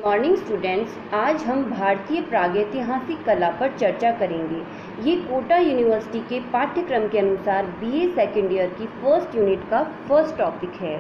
Morning students, आज हम भारतीय प्रागैतिहासिक कला पर चर्चा करेंगे। ये कोटा यूनिवर्सिटी के पाठ्यक्रम के अनुसार बीए सेकेंड ईयर की फर्स्ट यूनिट का फर्स्ट टॉपिक है।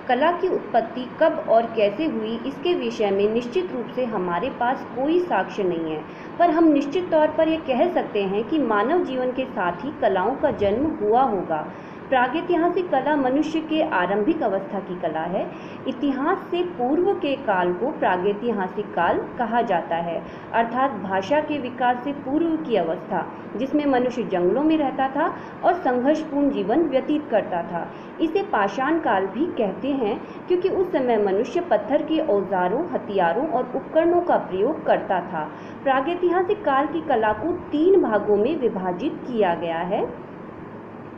कला की उत्पत्ति कब और कैसे हुई, इसके विषय में निश्चित रूप से हमारे पास कोई साक्ष्य नहीं है, पर हम निश्चित तौर पर यह कह सकते हैं कि मानव जीवन के साथ ही कलाओं का जन्म हुआ होगा। प्रागैतिहासिक कला मनुष्य के आरंभिक अवस्था की कला है। इतिहास से पूर्व के काल को प्रागैतिहासिक काल कहा जाता है, अर्थात भाषा के विकास से पूर्व की अवस्था, जिसमें मनुष्य जंगलों में रहता था और संघर्षपूर्ण जीवन व्यतीत करता था। इसे पाषाण काल भी कहते हैं, क्योंकि उस समय मनुष्य पत्थर के औजारों, हथियारों और उपकरणों का प्रयोग करता था। प्रागैतिहासिक काल की कला को 3 भागों में विभाजित किया गया है।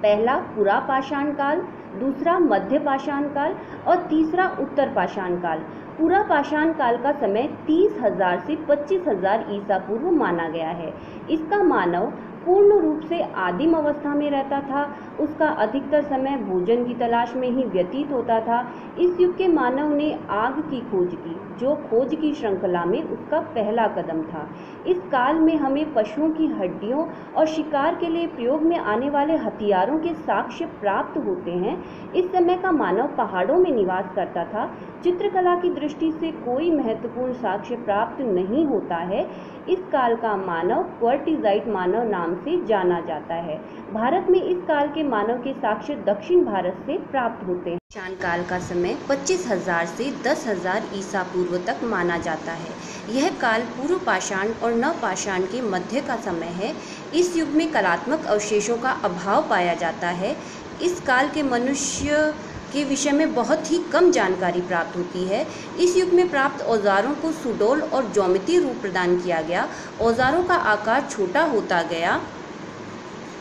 पहला पुरा पाषाण काल, दूसरा मध्य पाषाण काल और तीसरा उत्तर पाषाण काल। पुरा पाषाण काल का समय 30,000 से 25,000 ईसा पूर्व माना गया है। इसका मानव पूर्ण रूप से आदिम अवस्था में रहता था। उसका अधिकतर समय भोजन की तलाश में ही व्यतीत होता था। इस युग के मानव ने आग की खोज की, जो खोज की श्रृंखला में उसका पहला कदम था। इस काल में हमें पशुओं की हड्डियों और शिकार के लिए प्रयोग में आने वाले हथियारों के साक्ष्य प्राप्त होते हैं। इस समय का मानव पहाड़ों में निवास करता था। चित्रकला की दृष्टि से कोई महत्वपूर्ण साक्ष्य प्राप्त नहीं होता है। इस काल का मानव क्वार्टिज़ाइट मानव नाम से जाना जाता है। भारत में इस काल के मानव के साक्ष्य दक्षिण भारत से प्राप्त होते हैं। पाषाण काल का समय 25,000 से 10,000 ईसा पूर्व तक माना जाता है। यह काल पूर्व पाषाण और नव पाषाण के मध्य का समय है। इस युग में कलात्मक अवशेषों का अभाव पाया जाता है। इस काल के मनुष्य के विषय में बहुत ही कम जानकारी प्राप्त होती है। इस युग में प्राप्त औजारों को सुडौल और ज्यामितीय रूप प्रदान किया गया। औजारों का आकार छोटा होता गया,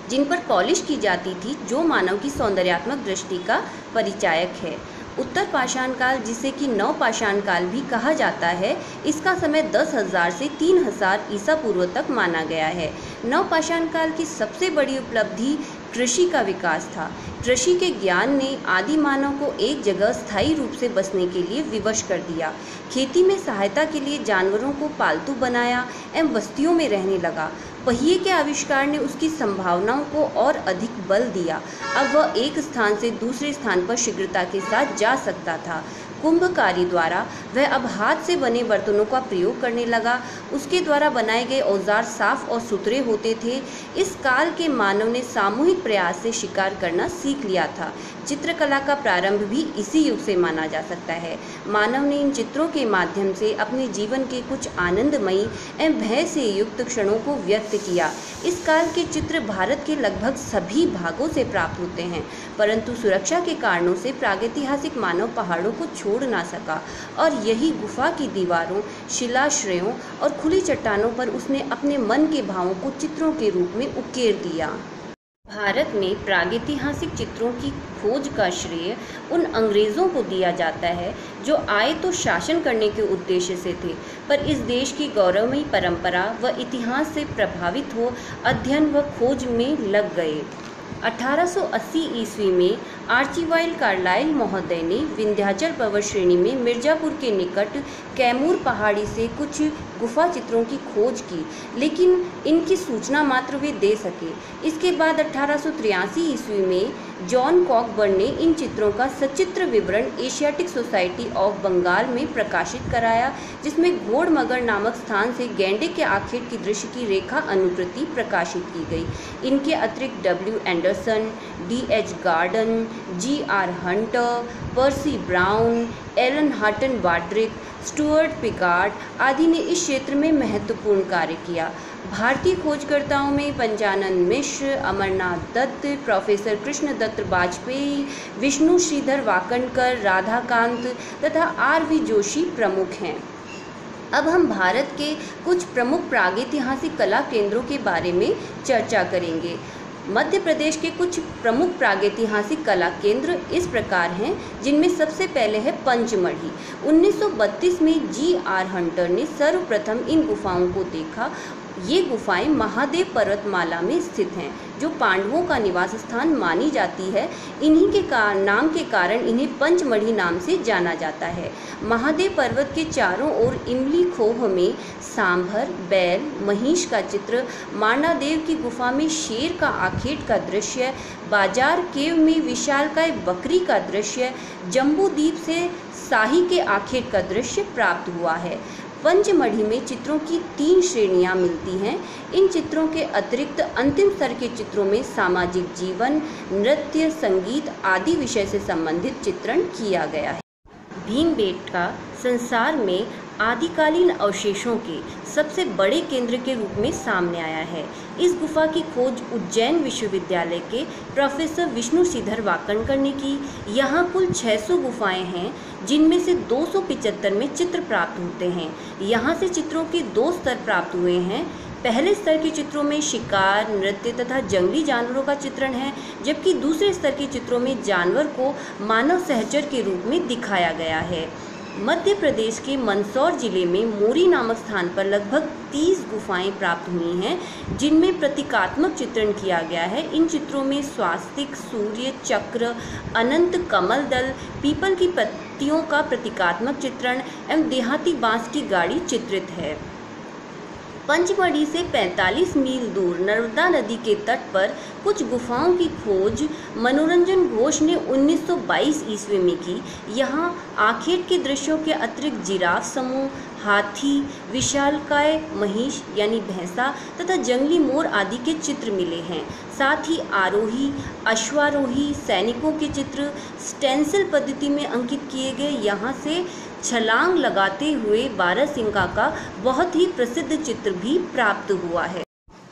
जिन पर पॉलिश की जाती थी, जो मानव की सौंदर्यात्मक दृष्टि का परिचायक है। उत्तर पाषाण काल, जिसे कि नव पाषाण काल भी कहा जाता है, इसका समय 10,000 से 3,000 ईसा पूर्व तक माना गया है। नव पाषाण काल की सबसे बड़ी उपलब्धि कृषि का विकास था। कृषि के ज्ञान ने आदि मानव को एक जगह स्थायी रूप से बसने के लिए विवश कर दिया। खेती में सहायता के लिए जानवरों को पालतू बनाया एवं बस्तियों में रहने लगा। पहिए के आविष्कार ने उसकी संभावनाओं को और अधिक बल दिया। अब वह एक स्थान से दूसरे स्थान पर शीघ्रता के साथ जा सकता था। कुंभकारी द्वारा वह अब हाथ से बने बर्तनों का प्रयोग करने लगा। उसके द्वारा बनाए गए औजार साफ और सुथरे होते थे। इस काल के मानव ने सामूहिक प्रयास से शिकार करना सीख लिया था। चित्रकला का प्रारंभ भी इसी युग से माना जा सकता है। मानव ने इन चित्रों के माध्यम से अपने जीवन के कुछ आनंदमयी एवं भय से युक्त क्षणों को व्यक्त किया। इस काल के चित्र भारत के लगभग सभी भागों से प्राप्त होते हैं, परंतु सुरक्षा के कारणों से प्रागैतिहासिक मानव पहाड़ों को छोड़ ना सका और यही गुफा की दीवारों, शिलाश्रयों और खुली चट्टानों पर उसने अपने मन के भावों को चित्रों के रूप में उकेर दिया। भारत में प्रागैतिहासिक चित्रों की खोज का श्रेय उन अंग्रेज़ों को दिया जाता है जो आए तो शासन करने के उद्देश्य से थे, पर इस देश की गौरवमयी परंपरा व इतिहास से प्रभावित हो अध्ययन व खोज में लग गए। 1880 ईस्वी में आर्चिबाल्ड कार्लाइल महोदय ने विंध्याचल पर्वत श्रेणी में मिर्जापुर के निकट कैमूर पहाड़ी से कुछ गुफा चित्रों की खोज की, लेकिन इनकी सूचना मात्र वे दे सके। इसके बाद 1883 ईस्वी में जॉन कॉकबर्न ने इन चित्रों का सचित्र विवरण एशियाटिक सोसाइटी ऑफ बंगाल में प्रकाशित कराया, जिसमें घोड़ मगर नामक स्थान से गैंडे के आखेट की दृश्य की रेखा अनुकृति प्रकाशित की गई। इनके अतिरिक्त W Anderson, D.H. Gordon, G.R. Hunter, Percy Brown, Alan Houghton वाड्रिक, स्टुअर्ट पिकार्ड आदि ने इस क्षेत्र में महत्वपूर्ण कार्य किया। भारतीय खोजकर्ताओं में पंचानन मिश्र, अमरनाथ दत्त, प्रोफेसर कृष्ण दत्त वाजपेयी, विष्णु श्रीधर वाकणकर, राधाकांत तथा R.V. जोशी प्रमुख हैं। अब हम भारत के कुछ प्रमुख प्रागैतिहासिक कला केंद्रों के बारे में चर्चा करेंगे। मध्य प्रदेश के कुछ प्रमुख प्रागैतिहासिक कला केंद्र इस प्रकार हैं, जिनमें सबसे पहले है पंचमढ़ी। 1932 में G.R. हंटर ने सर्वप्रथम इन गुफाओं को देखा ये गुफाएं महादेव पर्वतमाला में स्थित हैं, जो पांडवों का निवास स्थान मानी जाती है। इन्हीं के नाम के कारण इन्हें पंचमढ़ी नाम से जाना जाता है। महादेव पर्वत के चारों ओर इमली खोह में सांभर, बैल, महिष का चित्र, मारणादेव की गुफा में शेर का आखेट का दृश्य, बाजार केव में विशालकाय बकरी का दृश्य, जम्बूद्वीप से शाही के आखेट का दृश्य प्राप्त हुआ है। पंचमढ़ी में चित्रों की 3 श्रेणियां मिलती हैं। इन चित्रों के अतिरिक्त अंतिम स्तर के चित्रों में सामाजिक जीवन, नृत्य, संगीत आदि विषय से संबंधित चित्रण किया गया है। भीमबेटका संसार में आदिकालीन अवशेषों के सबसे बड़े केंद्र के रूप में सामने आया है। इस गुफा की खोज उज्जैन विश्वविद्यालय के प्रोफेसर विष्णु श्रीधर वाकणकर ने की। यहाँ कुल 600 गुफाएं हैं, जिनमें से 275 में चित्र प्राप्त होते हैं। यहाँ से चित्रों के 2 स्तर प्राप्त हुए हैं। पहले स्तर के चित्रों में शिकार, नृत्य तथा जंगली जानवरों का चित्रण है, जबकि दूसरे स्तर के चित्रों में जानवर को मानव सहचर के रूप में दिखाया गया है। मध्य प्रदेश के मंदसौर जिले में मोरी नामक स्थान पर लगभग 30 गुफाएं प्राप्त हुई हैं, जिनमें प्रतीकात्मक चित्रण किया गया है। इन चित्रों में स्वास्तिक, सूर्य, चक्र, अनंत कमल दल, पीपल की पत्तियों का प्रतीकात्मक चित्रण एवं देहाती बांस की गाड़ी चित्रित है। पंचमढ़ी से 45 मील दूर नर्मदा नदी के तट पर कुछ गुफाओं की खोज मनोरंजन घोष ने 1922 ईस्वी में की। यहाँ आखेट के दृश्यों के अतिरिक्त जिराफ समूह, हाथी, विशालकाय महिष यानी भैंसा तथा जंगली मोर आदि के चित्र मिले हैं। साथ ही आरोही, अश्वारोही, सैनिकों के चित्र स्टेंसिल पद्धति में अंकित किए गए। यहाँ से छलांग लगाते हुए बारहसिंगा का बहुत ही प्रसिद्ध चित्र भी प्राप्त हुआ है।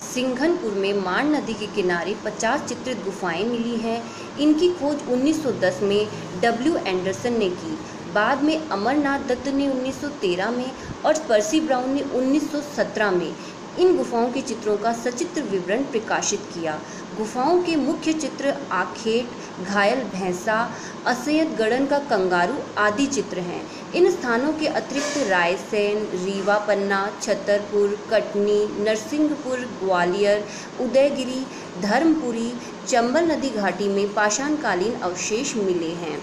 सिंघनपुर में माण नदी के किनारे 50 चित्रित गुफाएं मिली हैं। इनकी खोज 1910 में डब्ल्यू एंडरसन ने की। बाद में अमरनाथ दत्त ने 1913 में और पर्सी ब्राउन ने 1917 में इन गुफाओं के चित्रों का सचित्र विवरण प्रकाशित किया। गुफाओं के मुख्य चित्र आखेट, घायल भैंसा, असंयत गड़न का कंगारू आदि चित्र हैं। इन स्थानों के अतिरिक्त रायसेन, रीवा पन्ना, छतरपुर, कटनी, नरसिंहपुर, ग्वालियर, उदयगिरी, धर्मपुरी, चंबल नदी घाटी में पाषाणकालीन अवशेष मिले हैं।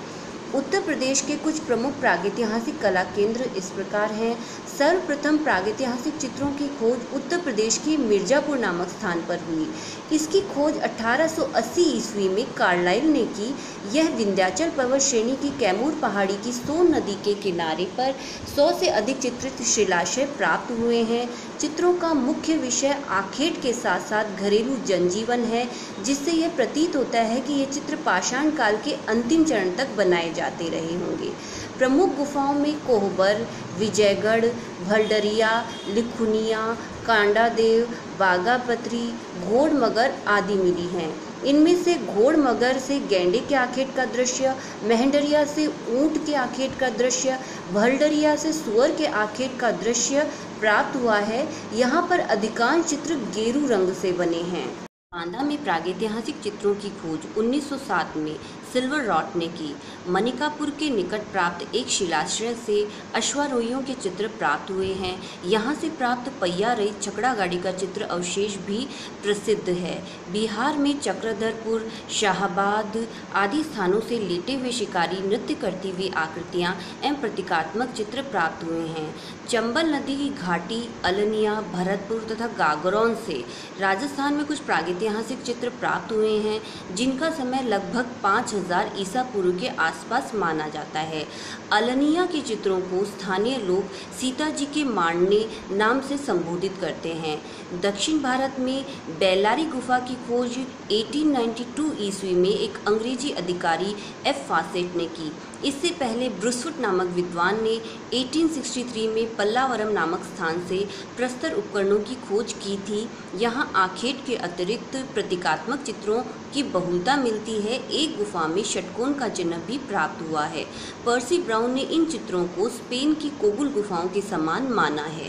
उत्तर प्रदेश के कुछ प्रमुख प्रागैतिहासिक कला केंद्र इस प्रकार हैं। सर्वप्रथम प्रागैतिहासिक चित्रों की खोज उत्तर प्रदेश के मिर्जापुर नामक स्थान पर हुई। इसकी खोज 1880 ईस्वी में कार्लाइल ने की। यह विंध्याचल पर्वत श्रेणी की कैमूर पहाड़ी की सोन नदी के किनारे पर 100 से अधिक चित्रित शिलाशय प्राप्त हुए हैं। चित्रों का मुख्य विषय आखेट के साथ साथ घरेलू जनजीवन है, जिससे यह प्रतीत होता है कि ये चित्र पाषाण काल के अंतिम चरण तक बनाए जाते रहे होंगे। प्रमुख गुफाओं में कोहबर, विजयगढ़, भलडरिया, लिखुनिया, कांडादेव, बागापत्री, घोड़मगर आदि मिली हैं। इनमें से घोड़मगर से गैंडे के आखेट का दृश्य, मेहंडरिया से ऊंट के आखेट का दृश्य, भलडरिया से सुअर के आखेट का दृश्य प्राप्त हुआ है। यहाँ पर अधिकांश चित्र गेरू रंग से बने हैं। बांदा में प्रागैतिहासिक चित्रों की खोज 1907 में सिल्वर रॉट ने की। मनिकापुर के निकट प्राप्त एक शिलाश्रय से अश्वारोहियों के चित्र प्राप्त हुए हैं। यहाँ से प्राप्त पहिया रहित छकड़ा गाड़ी का चित्र अवशेष भी प्रसिद्ध है। बिहार में चक्रधरपुर, शाहाबाद आदि स्थानों से लेटे हुए शिकारी नृत्य करती हुई आकृतियाँ एवं प्रतीकात्मक चित्र प्राप्त हुए हैं। चंबल नदी की घाटी, अलनिया, भरतपुर तथा गागरौन से राजस्थान में कुछ प्रागैतिहासिक चित्र प्राप्त हुए हैं, जिनका समय लगभग 5000 ईसा पूर्व के आसपास माना जाता है। अलनिया के चित्रों को स्थानीय लोग सीता जी के मांडने नाम से संबोधित करते हैं। दक्षिण भारत में बेल्लारी गुफा की खोज 1892 ईस्वी में एक अंग्रेजी अधिकारी एफ फासेट ने की। इससे पहले ब्रुसफुट नामक विद्वान ने 1863 में पल्लावरम नामक स्थान से प्रस्तर उपकरणों की खोज की थी। यहाँ आखेट के अतिरिक्त प्रतीकात्मक चित्रों की बहुलता मिलती है। एक गुफा में षटकोण का चिन्ह भी प्राप्त हुआ है। पर्सी ब्राउन ने इन चित्रों को स्पेन की कोबुल गुफाओं के समान माना है।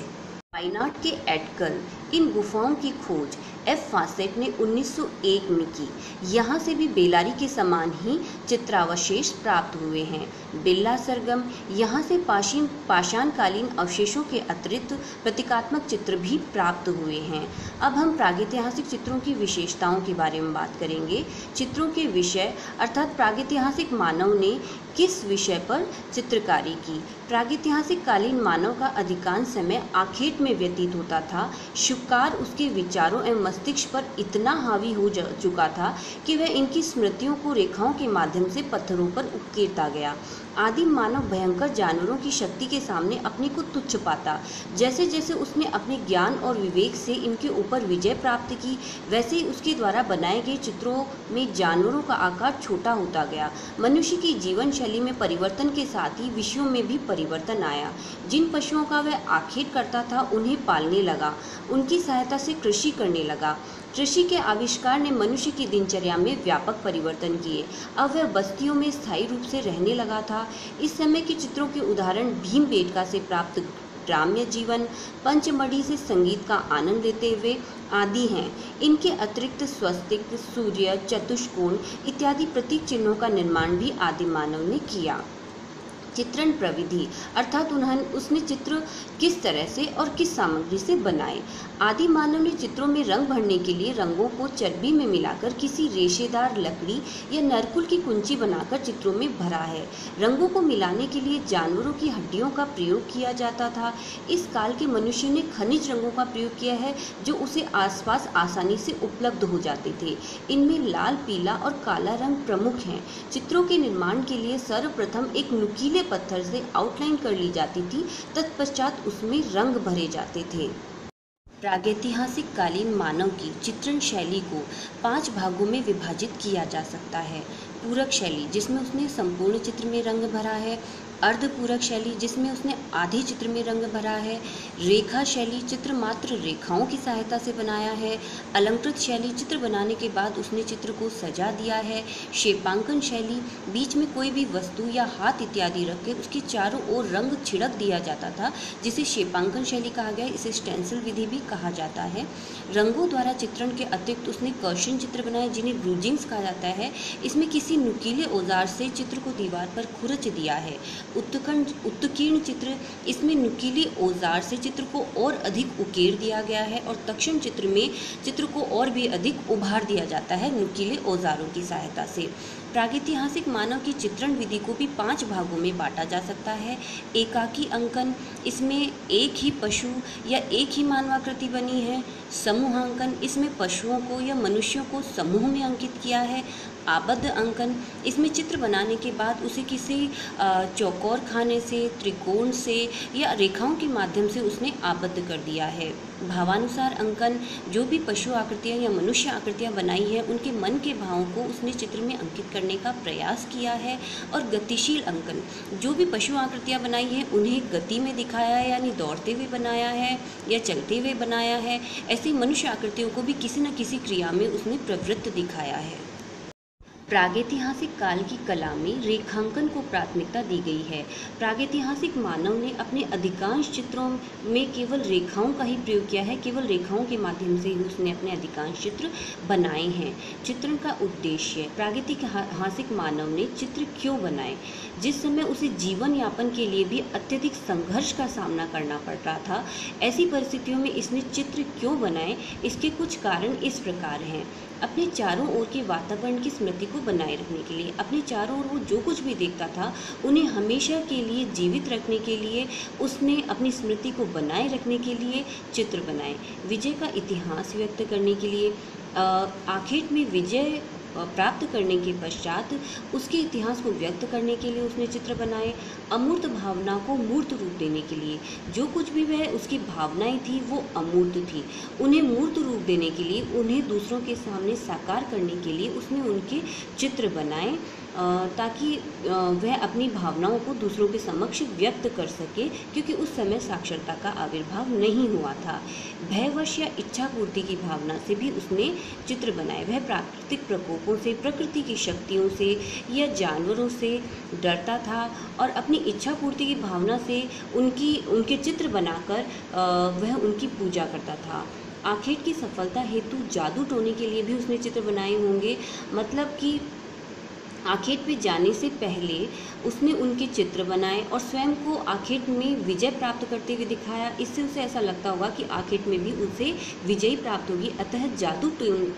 वायनाड के एटकल इन गुफाओं की खोज एफ फासेट ने 1901 में की। यहाँ से भी बेलारी के समान ही चित्रावशेष प्राप्त हुए हैं। बिल्ला सरगम यहाँ से पाषाणकालीन अवशेषों के अतिरिक्त प्रतीकात्मक चित्र भी प्राप्त हुए हैं। अब हम प्रागैतिहासिक चित्रों की विशेषताओं के बारे में बात करेंगे। चित्रों के विषय अर्थात प्रागैतिहासिक मानव ने किस विषय पर चित्रकारी की। प्रागैतिहासिक कालीन मानव का अधिकांश समय आखेट में व्यतीत होता था। शिकार उसके विचारों एवं मस्तिष्क पर इतना हावी हो चुका था कि वह इनकी स्मृतियों को रेखाओं के माध्यम से पत्थरों पर उकेरता गया। आदिम मानव भयंकर जानवरों की शक्ति के सामने अपने को तुच्छ पाता। जैसे जैसे उसने अपने ज्ञान और विवेक से इनके ऊपर विजय प्राप्त की, वैसे ही उसके द्वारा बनाए गए चित्रों में जानवरों का आकार छोटा होता गया। मनुष्य की जीवन शैली में परिवर्तन के साथ ही विषयों में भी परिवर्तन आया। जिन पशुओं का वह आखेट करता था उन्हें पालने लगा, उनकी सहायता से कृषि करने लगा। कृषि के आविष्कार ने मनुष्य की दिनचर्या में व्यापक परिवर्तन किए। अब वह बस्तियों में स्थायी रूप से रहने लगा था। इस समय के चित्रों के उदाहरण भीमबेटका से प्राप्त ग्राम्य जीवन, पंचमढ़ी से संगीत का आनंद लेते हुए आदि हैं। इनके अतिरिक्त स्वस्तिक, सूर्य, चतुष्कोण इत्यादि प्रतीक चिन्हों का निर्माण भी आदिम मानव ने किया। चित्रण प्रविधि अर्थात उसने चित्र किस तरह से और किस सामग्री से बनाए। आदि मानव ने चित्रों में रंग भरने के लिए रंगों को चर्बी में मिलाकर किसी रेशेदार लकड़ी या नरकुल की कुंची बनाकर चित्रों में भरा है। रंगों को मिलाने के लिए जानवरों की हड्डियों का प्रयोग किया जाता था। इस काल के मनुष्य ने खनिज रंगों का प्रयोग किया है जो उसे आसपास आसानी से उपलब्ध हो जाते थे। इनमें लाल, पीला और काला रंग प्रमुख हैं। चित्रों के निर्माण के लिए सर्वप्रथम एक नुकीले पत्थर से आउटलाइन कर ली जाती थी, तत्पश्चात उसमें रंग भरे जाते थे। प्रागैतिहासिक कालीन मानव की चित्रण शैली को 5 भागों में विभाजित किया जा सकता है। पूरक शैली जिसमें उसने संपूर्ण चित्र में रंग भरा है। अर्धपूरक शैली जिसमें उसने आधे चित्र में रंग भरा है। रेखा शैली चित्र मात्र रेखाओं की सहायता से बनाया है। अलंकृत शैली चित्र बनाने के बाद उसने चित्र को सजा दिया है। शेपांकन शैली बीच में कोई भी वस्तु या हाथ इत्यादि रख कर उसके चारों ओर रंग छिड़क दिया जाता था, जिसे शेपांकन शैली कहा गया। इसे स्टेंसिल विधि भी कहा जाता है। रंगों द्वारा चित्रण के अतिरिक्त उसने कर्षण चित्र बनाए जिन्हें ब्रूजिंग्स कहा जाता है। इसमें किसी नुकीले औजार से चित्र को दीवार पर खुरच दिया है। उत्कीर्ण चित्र इसमें नुकीले औजार से चित्र को और अधिक उकेर दिया गया है और तक्षण चित्र में चित्र को और भी अधिक उभार दिया जाता है नुकीले औजारों की सहायता से। प्रागैतिहासिक मानव की चित्रण विधि को भी 5 भागों में बांटा जा सकता है। एकाकी अंकन इसमें एक ही पशु या एक ही मानवाकृति बनी है। समूहांकन इसमें पशुओं को या मनुष्यों को समूह में अंकित किया है। आबद्ध अंकन इसमें चित्र बनाने के बाद उसे किसी चौकोर खाने से, त्रिकोण से या रेखाओं के माध्यम से उसने आबद्ध कर दिया है। भावानुसार अंकन जो भी पशु आकृतियाँ या मनुष्य आकृतियाँ बनाई हैं उनके मन के भावों को उसने चित्र में अंकित करने का प्रयास किया है। और गतिशील अंकन जो भी पशु आकृतियाँ बनाई हैं उन्हें गति में दिखाया है, यानी दौड़ते हुए बनाया है या चलते हुए बनाया है। ऐसी मनुष्य आकृतियों को भी किसी न किसी क्रिया में उसने प्रवृत्त दिखाया है। प्रागैतिहासिक काल की कला में रेखांकन को प्राथमिकता दी गई है। प्रागैतिहासिक मानव ने अपने अधिकांश चित्रों में केवल रेखाओं का ही प्रयोग किया है। केवल रेखाओं के माध्यम से ही उसने अपने अधिकांश चित्र बनाए हैं। चित्रण का उद्देश्य प्रागैतिहासिक मानव ने चित्र क्यों बनाए? जिस समय उसे जीवन यापन के लिए भी अत्यधिक संघर्ष का सामना करना पड़ रहा था, ऐसी परिस्थितियों में इसने चित्र क्यों बनाए? इसके कुछ कारण इस प्रकार हैं। अपने चारों ओर के वातावरण की स्मृति को बनाए रखने के लिए, अपने चारों ओर वो जो कुछ भी देखता था उन्हें हमेशा के लिए जीवित रखने के लिए उसने अपनी स्मृति को बनाए रखने के लिए चित्र बनाए। विजय का इतिहास व्यक्त करने के लिए, आखेट में विजय प्राप्त करने के पश्चात उसके इतिहास को व्यक्त करने के लिए उसने चित्र बनाए। अमूर्त भावना को मूर्त रूप देने के लिए, जो कुछ भी वह उसकी भावनाएं थी वो अमूर्त थी, उन्हें मूर्त रूप देने के लिए, उन्हें दूसरों के सामने साकार करने के लिए उसने उनके चित्र बनाए ताकि वह अपनी भावनाओं को दूसरों के समक्ष व्यक्त कर सके, क्योंकि उस समय साक्षरता का आविर्भाव नहीं हुआ था। भयवश या इच्छा पूर्ति की भावना से भी उसने चित्र बनाए। वह प्राकृतिक प्रकोपों से, प्रकृति की शक्तियों से या जानवरों से डरता था और अपनी इच्छा पूर्ति की भावना से उनके चित्र बनाकर वह उनकी पूजा करता था। आखेट की सफलता हेतु जादू टोने के लिए भी उसने चित्र बनाए होंगे। मतलब कि आखेट पे जाने से पहले उसने उनके चित्र बनाए और स्वयं को आखेट में विजय प्राप्त करते हुए दिखाया। इससे उसे ऐसा लगता होगा कि आखेट में भी उसे विजय प्राप्त होगी, अतः जादू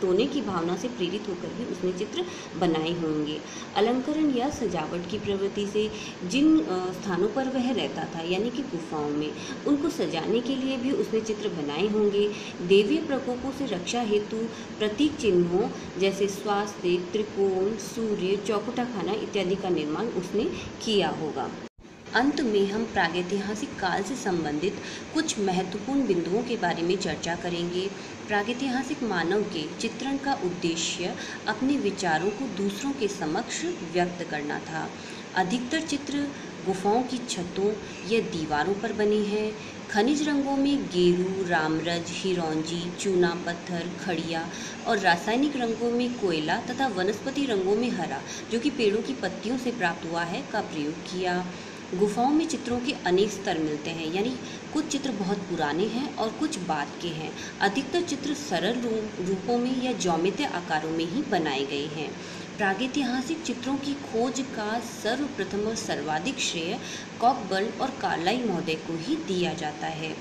टोने की भावना से प्रेरित होकर भी उसने चित्र बनाए होंगे। अलंकरण या सजावट की प्रवृत्ति से जिन स्थानों पर वह रहता था यानी कि गुफाओं में, उनको सजाने के लिए भी उसने चित्र बनाए होंगे। देवीय प्रकोपों से रक्षा हेतु प्रतीक चिन्हों जैसे स्वास्तिक, त्रिकोण, सूर्य, चौखुटा खाना इत्यादि का निर्माण उसने किया होगा। अंत में हम प्रागैतिहासिक काल से संबंधित कुछ महत्वपूर्ण बिंदुओं के बारे में चर्चा करेंगे। प्रागैतिहासिक मानव के चित्रण का उद्देश्य अपने विचारों को दूसरों के समक्ष व्यक्त करना था। अधिकतर चित्र गुफाओं की छतों या दीवारों पर बने हैं। खनिज रंगों में गेरू, रामरज, हिरौंजी, चूना पत्थर, खड़िया और रासायनिक रंगों में कोयला तथा वनस्पति रंगों में हरा, जो कि पेड़ों की पत्तियों से प्राप्त हुआ है, का प्रयोग किया। गुफाओं में चित्रों के अनेक स्तर मिलते हैं, यानी कुछ चित्र बहुत पुराने हैं और कुछ बाद के हैं। अधिकतर चित्र सरल रूपों में या ज्यामितीय आकारों में ही बनाए गए हैं। प्रागैतिहासिक चित्रों की खोज का सर्वप्रथम और सर्वाधिक श्रेय कॉकबर्न और कार्लाइल महोदय को ही दिया जाता है।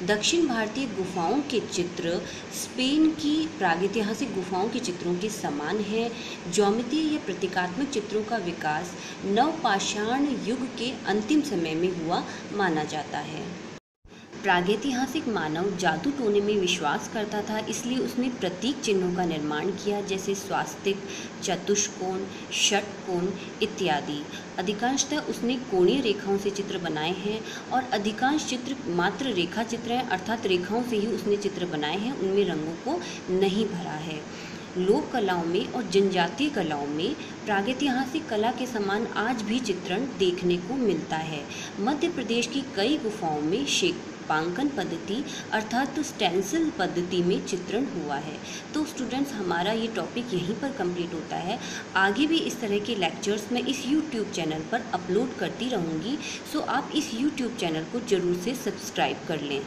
दक्षिण भारतीय गुफाओं के चित्र स्पेन की प्रागैतिहासिक गुफाओं के चित्रों के समान है। ज्यामितीय या प्रतीकात्मक चित्रों का विकास नवपाषाण युग के अंतिम समय में हुआ माना जाता है। प्रागैतिहासिक मानव जादू टोने में विश्वास करता था, इसलिए उसने प्रतीक चिन्हों का निर्माण किया, जैसे स्वास्तिक, चतुष्कोण, षटकोण इत्यादि। अधिकांशतः उसने कोणीय रेखाओं से चित्र बनाए हैं और अधिकांश चित्र मात्र रेखा चित्र हैं, अर्थात रेखाओं से ही उसने चित्र बनाए हैं, उनमें रंगों को नहीं भरा है। लोक कलाओं में और जनजातीय कलाओं में प्रागैतिहासिक कला के समान आज भी चित्रण देखने को मिलता है। मध्य प्रदेश की कई गुफाओं में शेपांकन पद्धति अर्थात स्टेंसिल पद्धति में चित्रण हुआ है। तो स्टूडेंट्स, हमारा ये टॉपिक यहीं पर कंप्लीट होता है। आगे भी इस तरह के लेक्चर्स मैं इस यूट्यूब चैनल पर अपलोड करती रहूँगी, सो आप इस यूट्यूब चैनल को ज़रूर से सब्सक्राइब कर लें।